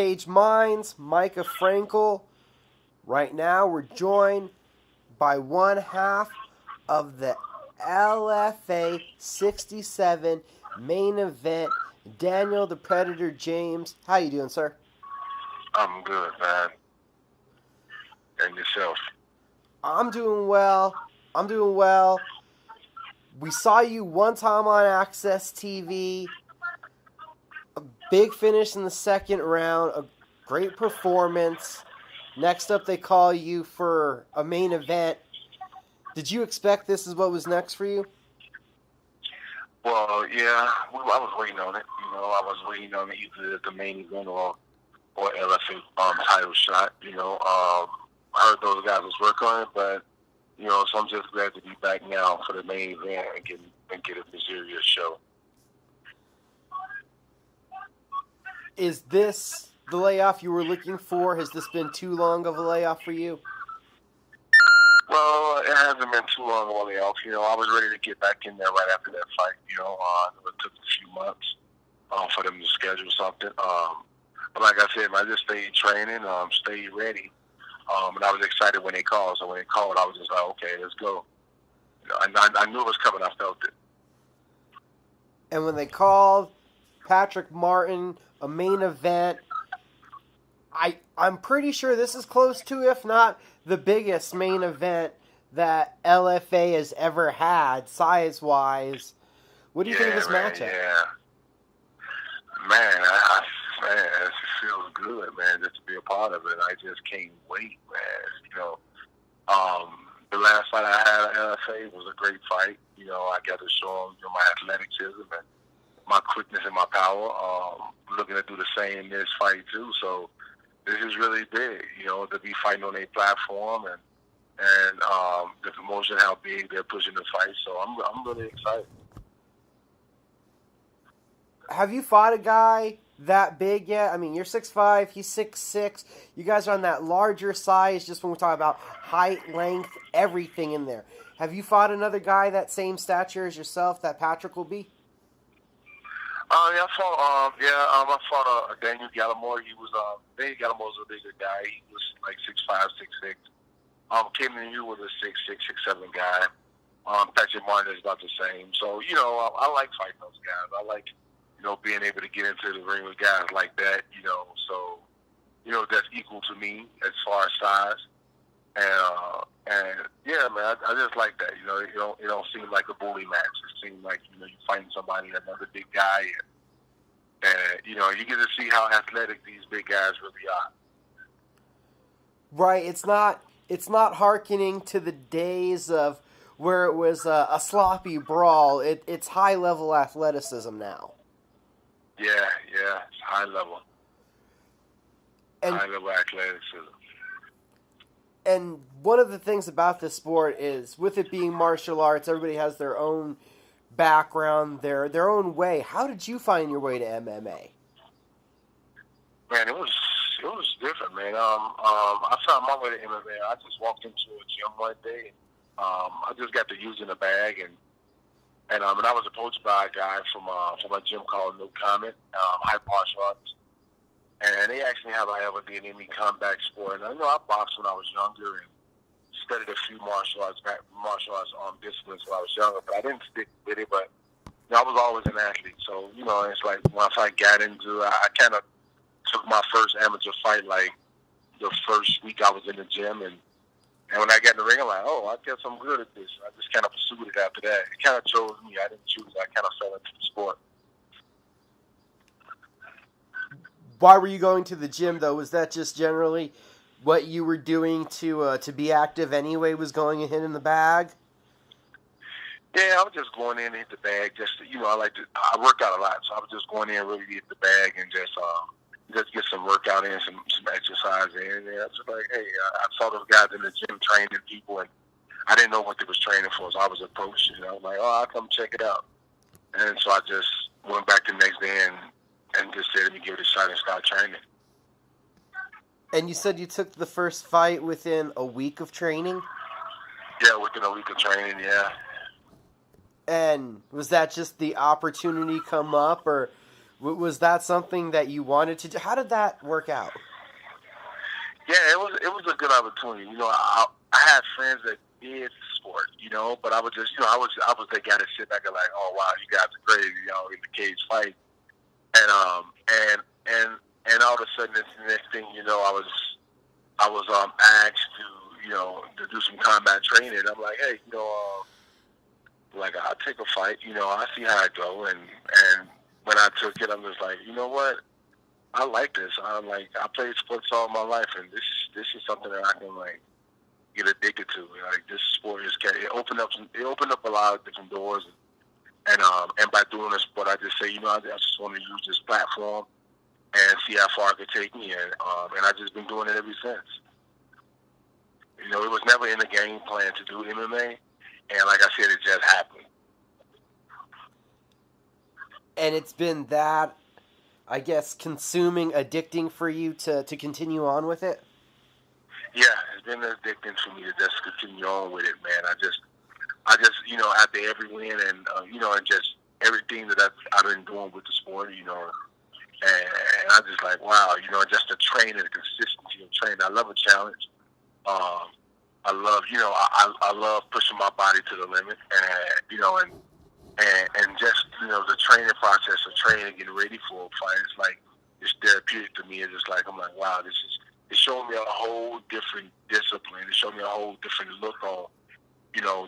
Cage Minds, Micah Frankel. Right now, we're joined by one half of the LFA 67 main event, Daniel the Predator James. How you doing, sir? I'm good, man. And yourself? I'm doing well. We saw you one time on Access TV. A big finish in the second round. A great performance. Next up, they call you for a main event. Did you expect this is what was next for you? Well, yeah, I was waiting on it. I was waiting on either the main event or LFA title shot. I heard those guys was working on it, but so I'm just glad to be back now for the main event and get a serious show. Is this the layoff you were looking for? Has this been too long of a layoff for you? Well, it hasn't been too long of a layoff. I was ready to get back in there right after that fight. It took a few months for them to schedule something. But like I said, I just stayed training, stayed ready. And I was excited when they called. So when they called, I was just like, okay, let's go. I knew it was coming. I felt it. And when they called Patrick Martin, a main event, I'm pretty sure this is close to, if not the biggest main event that LFA has ever had, size-wise. What do you think of this matchup? Yeah. Man, it feels good, man, just to be a part of it. I just can't wait, man. The last fight I had at LFA was a great fight. I got to show them my athleticism and my quickness and my power. Looking to do the same in this fight, too. So this is really big, to be fighting on a platform and the promotion, how big they're pushing the fight. So I'm really excited. Have you fought a guy that big yet? I mean, you're 6'5", he's 6'6". You guys are on that larger size, just when we talk about height, length, everything in there. Have you fought another guy that same stature as yourself that Patrick will be? Yeah, I fought Daniel Gallimore. Daniel Gallimore was a bigger guy. He was like 6'5", 6'6". Came in here with a 6'6", 6'7" guy. Patrick Martin is about the same. So, I like fighting those guys. I like, being able to get into the ring with guys like that, so, that's equal to me as far as size. And yeah, man, I just like that. It don't seem like a bully match. It seems like, you're fighting somebody, another big guy, and you get to see how athletic these big guys really are. Right. It's not hearkening to the days of where it was a sloppy brawl. It's high level athleticism now. Yeah, it's high level. High level athleticism. And one of the things about this sport is, with it being martial arts, everybody has their own background, their own way. How did you find your way to MMA? Man, it was different, man. I found my way to MMA. I just walked into a gym one day. I just got to using a bag, and I was approached by a guy from a gym called No Comment, High Martial Arts. And they asked me how I ever did any combat sport. And I know I boxed when I was younger and studied a few martial arts disciplines when I was younger, but I didn't stick with it. But I was always an athlete. So, it's like once I got into it, I kind of took my first amateur fight like the first week I was in the gym. And when I got in the ring, I'm like, oh, I guess I'm good at this. I just kind of pursued it after that. It kind of chose me. I didn't choose it. I kind of fell into the sport. Why were you going to the gym, though? Was that just generally what you were doing to be active anyway, was going and hitting the bag? Yeah, I was just going in and hit the bag. Just I work out a lot, so I was just going in and really hit the bag and just get some workout in, some exercise in. And I was just like, hey, I saw those guys in the gym training people, and I didn't know what they was training for, so I was approached, I was like, oh, I'll come check it out. And so I just went back the next day and just said, let me give it a shot and start training. And you said you took the first fight within a week of training? Yeah, within a week of training, yeah. And was that just the opportunity come up, or Was that something that you wanted to do? How did that work out? Yeah, it was a good opportunity. I had friends that did sport, but I was just, I was that guy that sit back and like, oh wow, you guys are crazy, in the cage fight, and and and all of a sudden, the next thing I was asked to to do some combat training. I'm like, hey, like I'll take a fight, I see how it go, and when I took it, I'm just like, you know what? I like this. I played sports all my life, and this is something that I can like get addicted to. Like this sport it opened up a lot of different doors, and by doing this sport, I just say, I just want to use this platform and see how far it could take me, and I've just been doing it ever since. It was never in the game plan to do MMA, and like I said, it just happened. And it's been that, I guess, consuming, addicting for you to continue on with it? Yeah, it's been addicting for me to just continue on with it, man. I just, after every win and just everything that I've been doing with the sport, and I just like, wow, just the training, the consistency of training. I love a challenge. I love, I love pushing my body to the limit, and just, the training process of training, getting ready for a fight is like, it's therapeutic to me. It's just like, I'm like, wow, it showed me a whole different discipline. It showed me a whole different look on,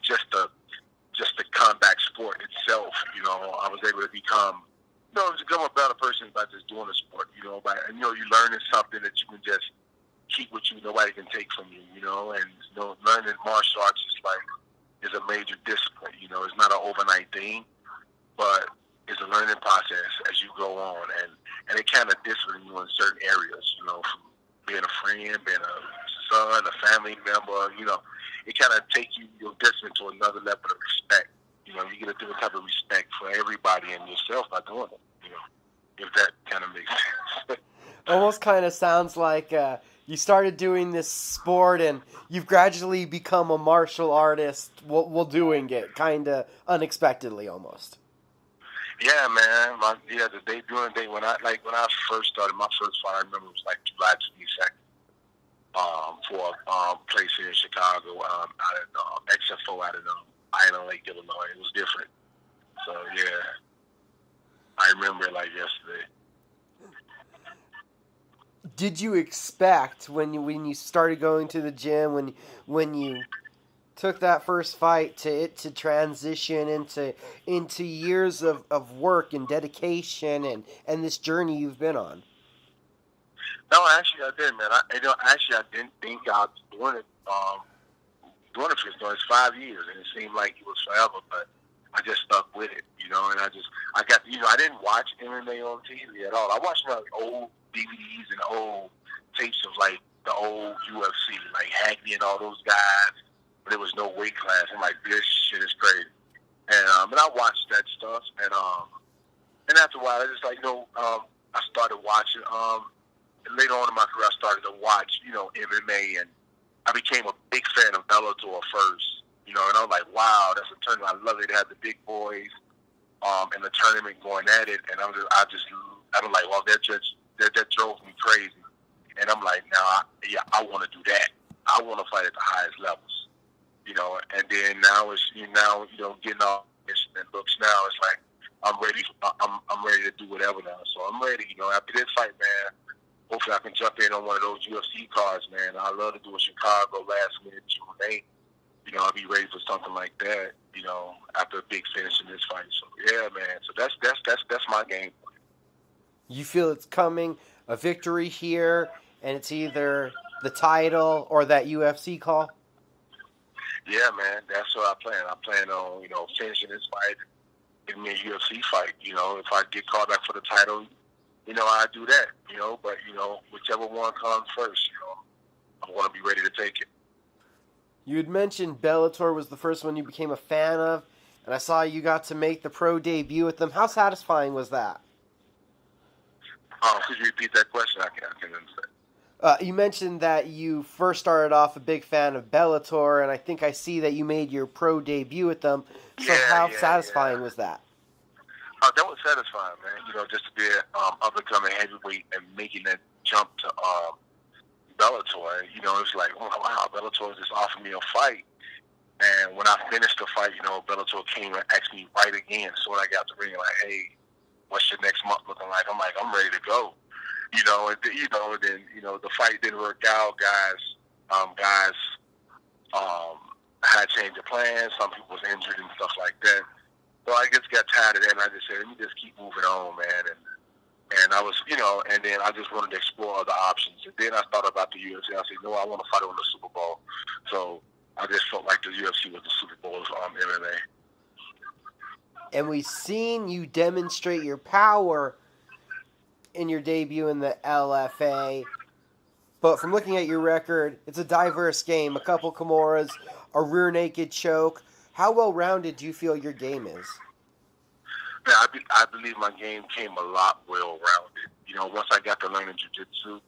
just the combat sport itself. I was able to become, become a better person by just doing the sport, you're learning something that you can just keep with you. Nobody can take from you, and, learning martial arts is a major discipline. It's not an overnight thing, but it's a learning process as you go on, and it kind of disciplines you in certain areas, from being a friend, being a son, a family member, it kind of takes your discipline to another level of respect. You get a different type of respect for everybody and yourself by doing it, if that kind of makes sense. Almost kind of sounds like you started doing this sport and you've gradually become a martial artist while doing it, kind of unexpectedly almost. Yeah, man. The day when I first started my first fight, I remember it was like July 22nd. For a place here in Chicago, out at XFO out in Island Lake, Illinois. It was different. So yeah, I remember it like yesterday. Did you expect when you started going to the gym, when you took that first fight, to transition into years of work and dedication and this journey you've been on? No, actually, I didn't, man. I didn't think I was doing it. Doing it for it's 5 years, and it seemed like it was forever. But I just stuck with it, and I got, I didn't watch MMA on TV at all. I watched like old DVDs and old tapes of like the old UFC, like Hackney and all those guys. But there was no weight class. I'm like, this shit is crazy. And I watched that stuff, and after a while, I just like, I started watching. Later on in my career, I started to watch, MMA, and I became a big fan of Bellator first, and I was like, wow, that's a tournament. I love it. They had the big boys, in the tournament going at it, and I was like, well, that drove me crazy, and I'm like, I want to do that. I want to fight at the highest levels, and then now it's, getting all this and looks now, it's like, I'm ready. I'm ready to do whatever now. So I'm ready, after this fight, man. Hopefully I can jump in on one of those UFC cards, man. I love to do a Chicago last minute June 8th. I'll be ready for something like that, after a big finish in this fight. So yeah, man. So that's my game plan. You feel it's coming, a victory here, and it's either the title or that UFC call? Yeah, man. That's what I plan. I plan on, finishing this fight, getting me a UFC fight. If I get called back for the title, I do that, but, whichever one comes first, I want to be ready to take it. You had mentioned Bellator was the first one you became a fan of, and I saw you got to make the pro debut with them. How satisfying was that? Could you repeat that question? I can't understand. You mentioned that you first started off a big fan of Bellator, and I think I see that you made your pro debut with them. So how satisfying was that? That was satisfying, man. Just to be an up and coming heavyweight and making that jump to Bellator. It's like, oh wow, Bellator just offered me a fight. And when I finished the fight, Bellator came and asked me right again. So when I got the ring, like, hey, what's your next month looking like? I'm like, I'm ready to go. The fight didn't work out. Guys had change of plans. Some people was injured and stuff like that. So I just got tired of that, and I just said, let me just keep moving on, man. And I was, and then I just wanted to explore other options. And then I thought about the UFC. I said, no, I want to fight on the Super Bowl. So I just felt like the UFC was the Super Bowl of MMA. And we've seen you demonstrate your power in your debut in the LFA. But from looking at your record, it's a diverse game. A couple Kimuras, a rear naked choke. How well-rounded do you feel your game is? Yeah, I believe my game came a lot well-rounded. Once I got to learning jiu-jitsu,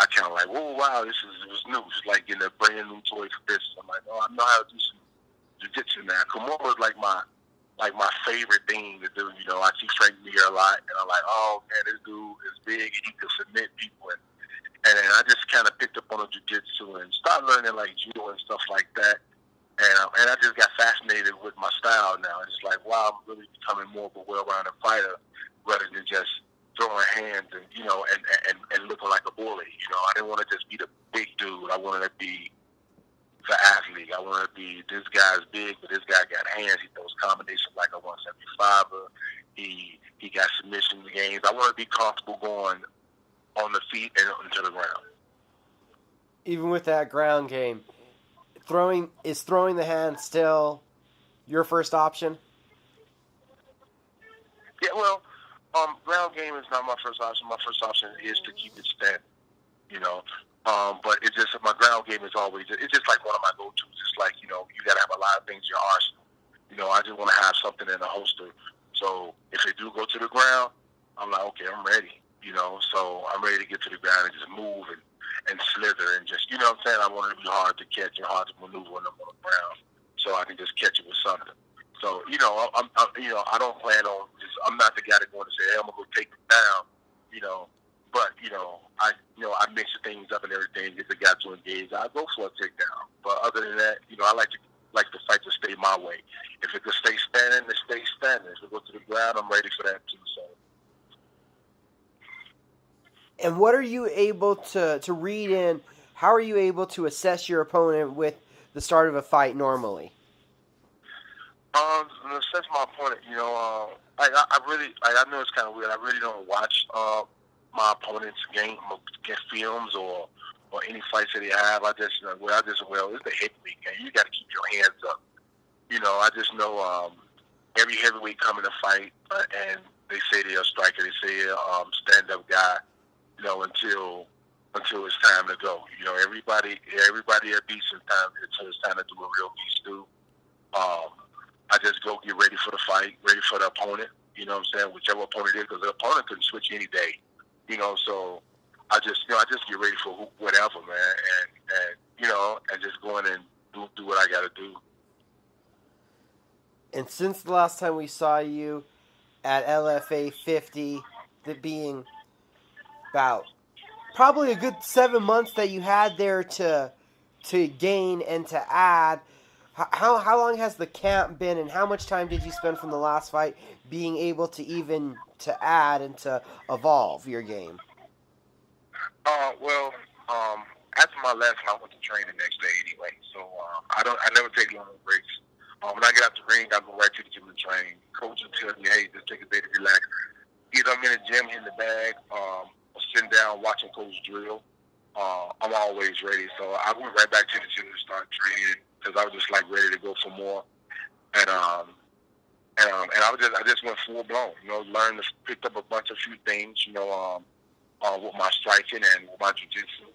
I kind of like, whoa, wow, it was new. It's like getting a brand new toy for business. I'm like, oh, I know how to do some jiu-jitsu now. Kimura was like my favorite thing to do. I see Frank Mir a lot, and I'm like, oh man, this dude is big and he can submit people. And then I just kind of picked up on the jiu-jitsu and started learning like judo and stuff like that. And I just got fascinated with my style now. It's like, wow, I'm really becoming more of a well-rounded fighter rather than just throwing hands and looking like a bully. I didn't want to just be the big dude. I wanted to be the athlete. I wanted to be, this guy's big, but this guy got hands. He throws combinations like a 175er. He got submission games. I want to be comfortable going on the feet and into the ground. Even with that ground game, throwing the hand still your first option? Yeah, well, ground game is not my first option. My first option is to keep it standing, But it's just, my ground game is always, it's just like one of my go-tos. It's like, you got to have a lot of things in your arsenal. I just want to have something in the holster. So if they do go to the ground, I'm like, okay, I'm ready, So I'm ready to get to the ground and just move and slither and just, what I'm saying? I want it to be hard to catch and hard to maneuver when I'm on the ground, so I can just catch it with something. So, I don't plan on I'm not the guy that's going to say, hey, I'm going to go take him down, But, I mix things up and everything. If the guy to engage, I go for a takedown. But other than that, I like the fight to stay my way. If it could stay standing, it stays standing. If it goes to the ground, I'm ready for that too. So. And what are you able to read in? How are you able to assess your opponent with the start of a fight normally? To assess my opponent, I know it's kind of weird. I really don't watch my opponent's game, get films or any fights that they have. It's the heavyweight game. You got to keep your hands up. I just know every heavyweight coming to fight, and they say they're a striker. They say they're a stand-up guy. Until it's time to go. Everybody at beast time until it's time to do a real beast do. I just go get ready for the fight, ready for the opponent. Whichever opponent it is, because the opponent can switch any day. So I just get ready for whatever, man, and just go in and do what I got to do. And since the last time we saw you at LFA 50, that being about probably a good 7 months that you had there to gain and to add. How long has the camp been, and how much time did you spend from the last fight being able to even to add and to evolve your game? After my last fight, I went to train the next day anyway, so I never take long breaks. When I get out the ring, I go right to the gym and train. Coach will tell me, hey, just take a day to relax. Either I'm in the gym hitting the bag, or sitting down watching coach drill. I'm always ready, so I went right back to the gym to start training because I was just like ready to go for more. And I just went full blown. Picked up a few things. With my striking and with my jiu-jitsu.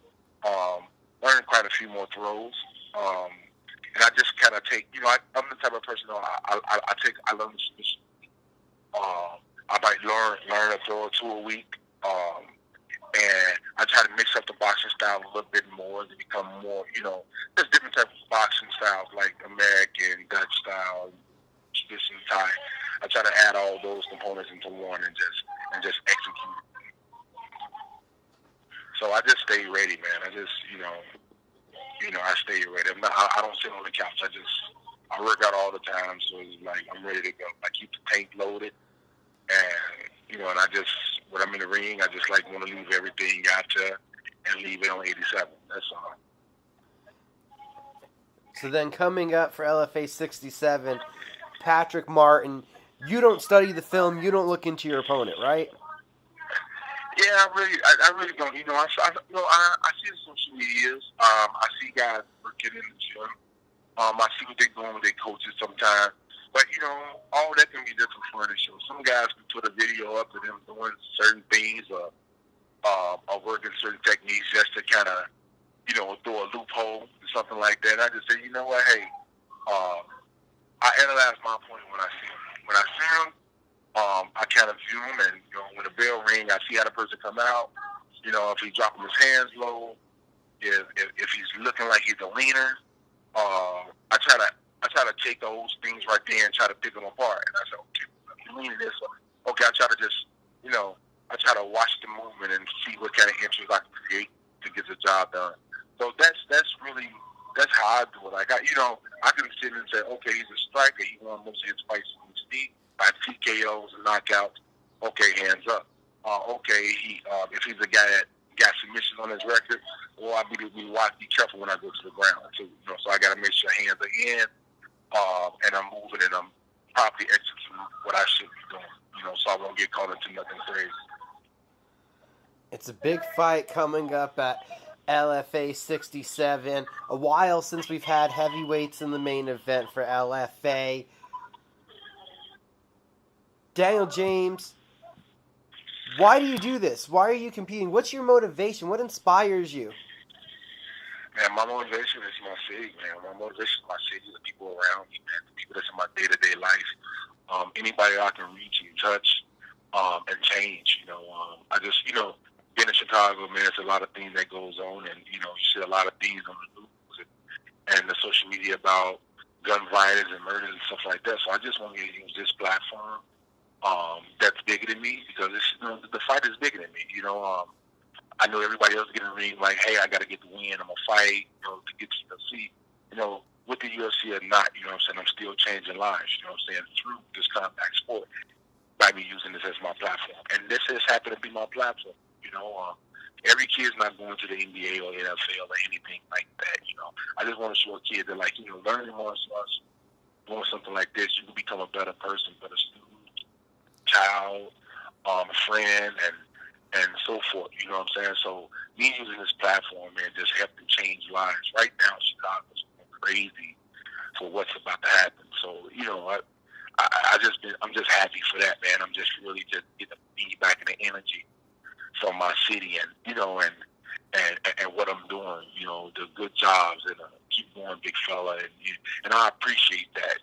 Learned quite a few more throws. And I just kind of take, I'm the type of person, I learn the submission. I might learn a throw or two a week. And I try to mix up the boxing style a little bit more to become more, there's different types of boxing styles like American, Dutch style, traditional Thai. I try to add all those components into one and just execute. So I just stay ready, man. I just, I stay ready. I don't sit on the couch. I work out all the time, so it's like I'm ready to go. I keep the tank loaded, and and I just when I'm in the ring, I just like want to leave everything out there and leave it on 87. That's all. So then coming up for LFA 67, Patrick Martin, you don't study the film, you don't look into your opponent, right? Yeah, I really don't. I see the social medias. I see guys working in the gym. I see what they're doing with their coaches sometimes. But, all that can be different for the show. Some guys can put a video up of them doing certain things or working certain techniques just to kind of, throw a loophole or something like that. I just say, you know what, hey, I analyze my opponent when I see him. When I see him, I kind of view him, and when the bell ring, I see how the person come out. If he's dropping his hands low, if he's looking like he's a leaner, I try to take those things right there and try to pick them apart. And I say, okay, you leaning this way. Okay, I try to just, I try to watch the movement and see what kind of entries I can create to get the job done. So that's how I do it. Like I can sit and say, okay, he's a striker. He won most of his fights in his feet by TKOs and knockouts. Okay, hands up. Okay, if he's a guy that got submissions on his record, well, I be careful when I go to the ground too. So I got to make sure hands are in, and I'm moving and I'm properly executing what I should be doing. So I won't get caught into nothing crazy. It's a big fight coming up at LFA 67. A while since we've had heavyweights in the main event for LFA. Daniel James, why do you do this? Why are you competing? What's your motivation? What inspires you? Man, my motivation is my city, man. My motivation is my city, the people around me, man, the people that's in my day-to-day life. Anybody I can reach and touch and change, I just, being in Chicago, man, there's a lot of things that goes on, and, you see a lot of things on the news and the social media about gun violence and murders and stuff like that. So I just want to use this platform that's bigger than me, because the fight is bigger than me. I know everybody else getting ring like, hey, I got to get the win. I'm gonna fight, to get to the UFC. With the UFC or not, I'm saying, I'm still changing lives. Through this combat sport, by me using this as my platform, and this has happened to be my platform. Every kid's not going to the NBA or NFL or anything like that. I just want to show a kid that, like, learning martial arts, doing something like this, you can become a better person, better student, child, friend, and so forth. You know what I'm saying? So me using this platform, man, just helped to change lives. Right now, Chicago's going crazy for what's about to happen. So I'm just happy for that, man. I'm just really just getting the feedback and the energy from my city, and and what I'm doing. The good jobs, and keep going, big fella, and I appreciate that.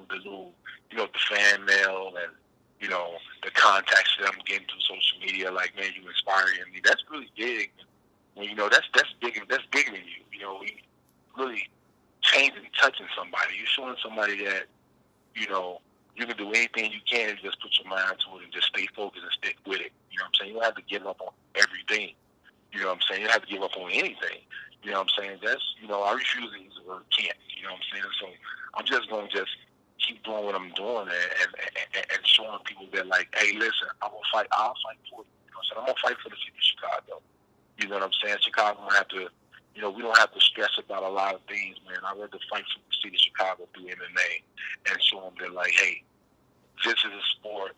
The little, the fan mail and the contacts that I'm getting through social media. Like, man, you inspiring me. That's really big. Well, that's big. That's bigger than you. We really changing, touching somebody. You're showing somebody that you can do anything you can. Just put your mind to it and just stay focused and stick with it. You know what I'm saying? You don't have to give up on everything. You know what I'm saying? You don't have to give up on anything. You know what I'm saying? That's, I refuse to use the word can't. You know what I'm saying? So I'm just going to just keep doing what I'm doing and showing people that, like, hey, listen, I'll fight for you. I'm going to fight for the city of Chicago. You know what I'm saying? Chicago don't have to, we don't have to stress about a lot of things, man. I'd rather fight for the city of Chicago through MMA and show them that, like, hey, this is a sport.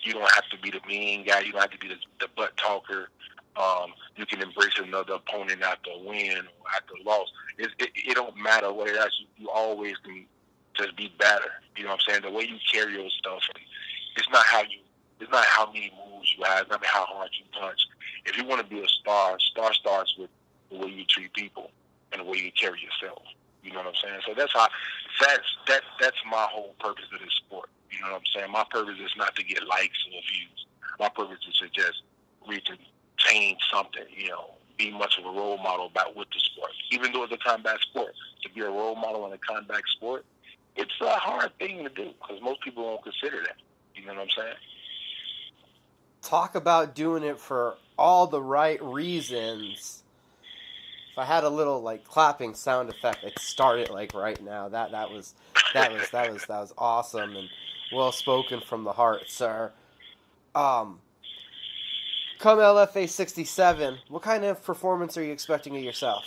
You don't have to be the mean guy. You don't have to be the butt talker. You can embrace another opponent after a win or after a loss. It don't matter what it is. You always can just be better. You know what I'm saying? The way you carry your stuff, it's not how many moves you have. It's not how hard you punch. If you want to be a star starts with the way you treat people and the way you carry yourself. You know what I'm saying? So that's my whole purpose of this sport. You know what I'm saying? My purpose is not to get likes or views. My purpose is to just reach and change something, be much of a role model with the sport. Even though it's a combat sport, to be a role model in a combat sport, it's a hard thing to do because most people won't consider that. You know what I'm saying? Talk about doing it for all the right reasons. If I had a little like clapping sound effect, I'd start it like right now. That was awesome and well spoken from the heart, sir. Um, Come LFA 67, what kind of performance are you expecting of yourself?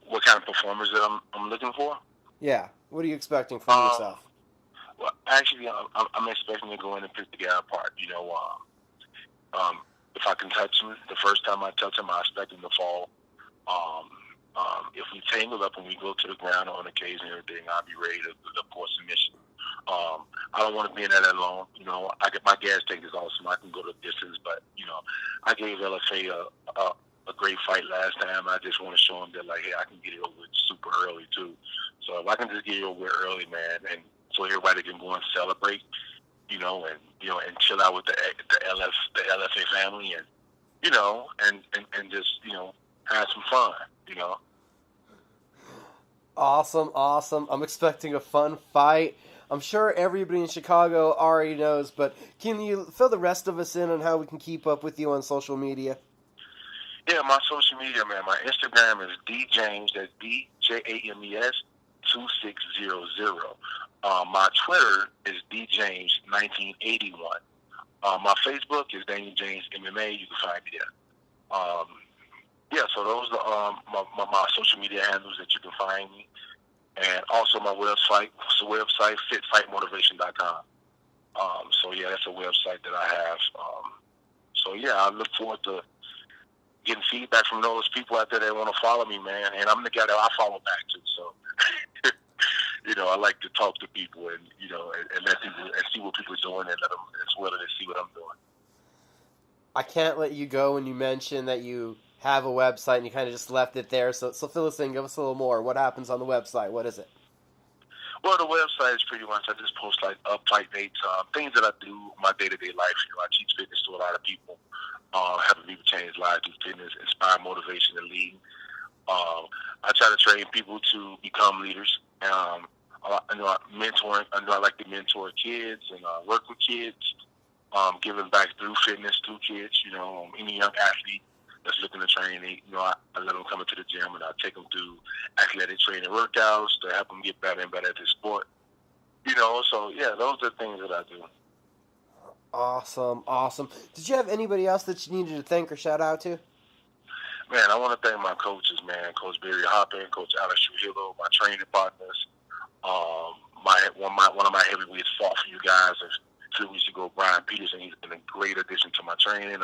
What kind of performers that I'm looking for? Yeah, what are you expecting from Um, yourself? well, actually, I'm expecting to go in and pick the guy apart. If I can touch him, the first time I touch him, I expect him to fall. Um, if we tangle up and we go to the ground on occasion and everything, I'll be ready to look for submission. I don't want to be in that alone. I get my gas tank is awesome. I can go the distance, but I gave LFA a great fight last time. I just want to show him that hey, I can get it over with super early too. So if I can just get it over with early, man, and so everybody can go and celebrate, and chill out with the LFA family, and and just have some fun, Awesome, awesome. I'm expecting a fun fight. I'm sure everybody in Chicago already knows, but can you fill the rest of us in on how we can keep up with you on social media? Yeah, my social media, man. My Instagram is djames. That's DJAMES 2600. My Twitter is djames1981. My Facebook is Daniel James MMA. You can find me there. Yeah, so those are my social media handles that you can find me, and also my website. It's a website, fitfightmotivation.com. So yeah, that's a website that I have. So yeah, I look forward to getting feedback from those people out there that want to follow me, man. And I'm the guy that I follow back to. So, I like to talk to people and let people and see what people are doing and let them as well as see what I'm doing. I can't let you go when you mentioned that you have a website and you kind of just left it there. So fill us in, give us a little more. What happens on the website? What is it? Well, the website is pretty much I just post fight dates, things that I do in my day-to-day life. I teach fitness to a lot of people, helping people change lives through fitness, inspire, motivation, and lead. I try to train people to become leaders. I like to mentor kids and work with kids, giving back through fitness through kids. Any young athlete that's looking to train, I let them come into the gym and I take them through athletic training workouts to help them get better and better at the sport. So yeah, those are the things that I do. Awesome, awesome. Did you have anybody else that you needed to thank or shout out to? Man, I want to thank my coaches, man. Coach Barry Hopper and Coach Alex Trujillo, my training partners. One of my heavyweights fought for you guys a few weeks ago, Brian Peterson. He's been a great addition to my training.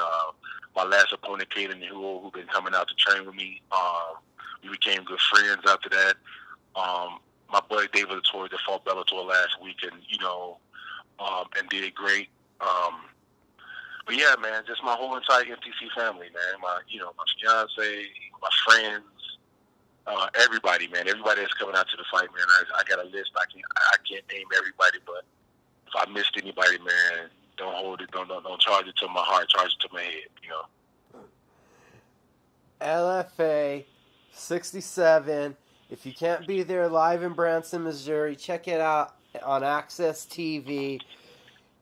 My last opponent, Kaden Newell, who's been coming out to train with me. We became good friends after that. My buddy David Latour that fought Bellator last week, and did great. But yeah, man, just my whole entire MTC family, man. My fiance, my friends, everybody, man. Everybody that's coming out to the fight, man. I got a list. I can't name everybody, but if I missed anybody, man, don't hold it. Don't charge it to my heart. Charge it to my head. LFA 67. If you can't be there live in Branson, Missouri, check it out on Access TV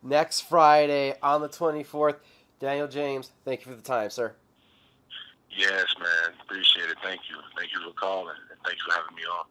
next Friday on the 24th. Daniel James, thank you for the time, sir. Yes, man. Appreciate it. Thank you. Thank you for calling, and thanks for having me on.